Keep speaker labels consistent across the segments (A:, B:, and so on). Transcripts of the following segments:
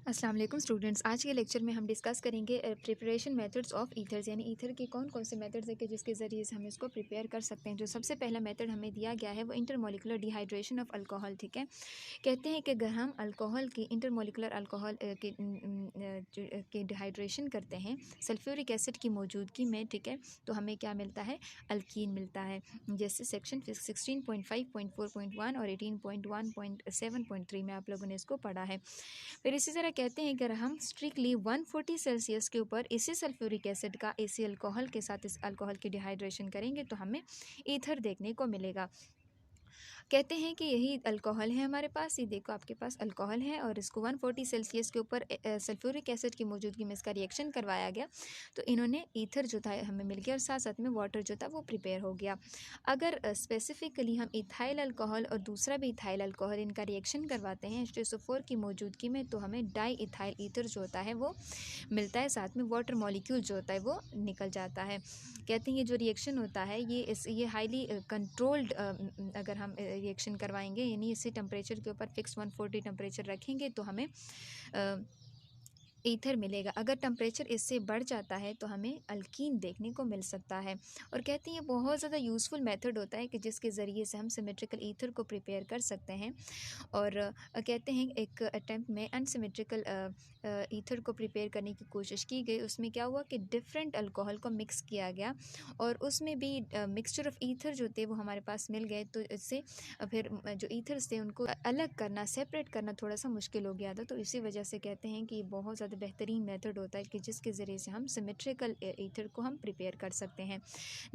A: अस्सलाम वालेकुम स्टूडेंट्स। आज के लेक्चर में हम डिस्कस करेंगे प्रिपरेशन मेथड्स ऑफ ईथर्स, यानी ईथर के कौन कौन से मेथड्स हैं कि जिसके ज़रिए से हम इसको प्रिपेयर कर सकते हैं। जो सबसे पहला मेथड हमें दिया गया है वो इंटरमोलिकुलर डिहाइड्रेशन ऑफ अल्कोहल। ठीक है, कहते हैं कि अगर हम अल्कोहल की इंटरमोलिकुलर अल्कोहल के डिहाइड्रेशन करते हैं सल्फ्यूरिक एसिड की मौजूदगी में, ठीक है, तो हमें क्या मिलता है, अल्कीन मिलता है। जैसे सेक्शन 16.5.4.1 और 18.1.7.3 में आप लोगों ने इसको पढ़ा है। फिर इसी तरह कहते हैं अगर हम स्ट्रिक्टली 140 सेल्सियस के ऊपर इसी सल्फ्यूरिक एसिड का इसी अल्कोहल के साथ इस अल्कोहल की डिहाइड्रेशन करेंगे तो हमें ईथर देखने को मिलेगा। कहते हैं कि यही अल्कोहल है हमारे पास, ये देखो आपके पास अल्कोहल है और इसको 140 सेल्सियस के ऊपर सल्फ्यूरिक एसिड की मौजूदगी में इसका रिएक्शन करवाया गया तो इन्होंने ईथर जो था हमें मिल गया और साथ साथ में वाटर जो था वो प्रिपेयर हो गया। अगर स्पेसिफिकली हम इथाइल अल्कोहल और दूसरा भी इथाइल अल्कोहल इनका रिएक्शन करवाते हैं H2SO4 की मौजूदगी में तो हमें डाई इथाइल ईथर जो होता है वो मिलता है, साथ में वाटर मॉलिक्यूल जो होता है वो निकल जाता है। कहते हैं ये जो रिएक्शन होता है ये हाईली कंट्रोल्ड अगर हम रिएक्शन करवाएंगे, यानी इसी टेम्परेचर के ऊपर फिक्स 140 टेम्परेचर रखेंगे तो हमें ईथर मिलेगा। अगर टेम्परेचर इससे बढ़ जाता है तो हमें अल्कीन देखने को मिल सकता है। और कहते हैं ये बहुत ज़्यादा यूज़फुल मेथड होता है कि जिसके ज़रिए से हम सिमेट्रिकल ईथर को प्रिपेयर कर सकते हैं। और कहते हैं एक अटैम्प्ट में अनसिमेट्रिकल ईथर को प्रिपेयर करने की कोशिश की गई, उसमें क्या हुआ कि डिफरेंट अल्कोहल को मिक्स किया गया और उसमें भी मिक्सचर ऑफ ईथर जो थे वो हमारे पास मिल गए। तो इससे फिर जो ईथर्स थे उनको अलग करना, सेपरेट करना थोड़ा सा मुश्किल हो गया था। तो इसी वजह से कहते हैं कि ये बहुत ज़्यादा बेहतरीन मेथड होता है कि जिसके ज़रिए से हम सिमेट्रिकल ईथर को हम प्रिपेयर कर सकते हैं।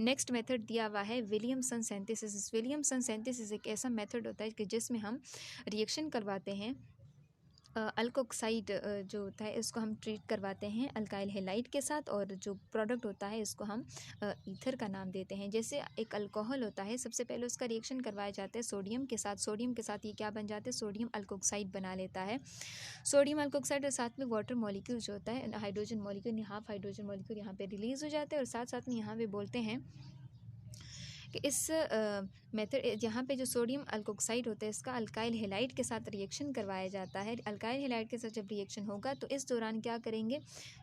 A: नेक्स्ट मेथड दिया हुआ है विलियमसन सिंथेसिस। विलियमसन सिंथेसिस एक ऐसा मेथड होता है कि जिसमें हम रिएक्शन करवाते हैं अल्कोक्साइड जो होता है इसको हम ट्रीट करवाते हैं अल्काइल हैलाइड के साथ और जो प्रोडक्ट होता है इसको हम ईथर का नाम देते हैं। जैसे एक अल्कोहल होता है, सबसे पहले उसका रिएक्शन करवाया जाता है सोडियम के साथ। सोडियम के साथ ये क्या बन जाता है, सोडियम अल्कोक्साइड बना लेता है। सोडियम अल्कोक्साइड और साथ में वाटर मॉलिक्यूल जो होता है, hydrogen molecule, half hydrogen molecule यहाँ पे रिलीज़ हो जाते हैं। और साथ साथ में यहाँ पे बोलते हैं कि इस मेथड यहाँ पे जो सोडियम अल्कोक्साइड होता है इसका अल्काइल हैलाइड के साथ रिएक्शन करवाया जाता है। अल्काइल हैलाइड के साथ जब रिएक्शन होगा तो इस दौरान क्या करेंगे,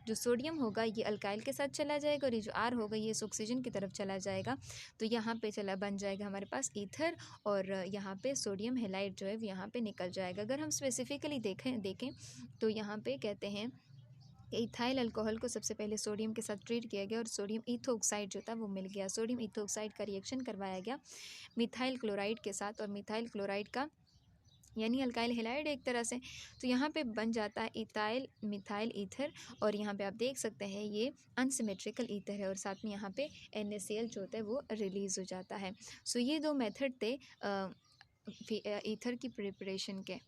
A: जो सोडियम होगा ये अल्काइल के साथ चला जाएगा और ये जो आर होगा ये इस ऑक्सीजन की तरफ चला जाएगा। तो यहाँ पे चला बन जाएगा हमारे पास ईथर और यहाँ पे सोडियम हैलाइड जो है वो यहाँ पे निकल जाएगा। अगर हम स्पेसिफिकली देखें तो यहाँ पे कहते हैं इथाइल अल्कोहल को सबसे पहले सोडियम के साथ ट्रीट किया गया और सोडियम इथोक्साइड जो था वो मिल गया। सोडियम इथोक्साइड का रिएक्शन करवाया गया मिथाइल क्लोराइड के साथ और मिथाइल क्लोराइड का यानी अल्काइल हैलाइड एक तरह से, तो यहाँ पे बन जाता है इथाइल मिथाइल ईथर। और यहाँ पे आप देख सकते हैं ये अनसिमेट्रिकल ईथर है और साथ में यहाँ पे NaCl जो होता है वो रिलीज़ हो जाता है। सो ये दो मेथड थे ईथर की प्रिपरेशन के।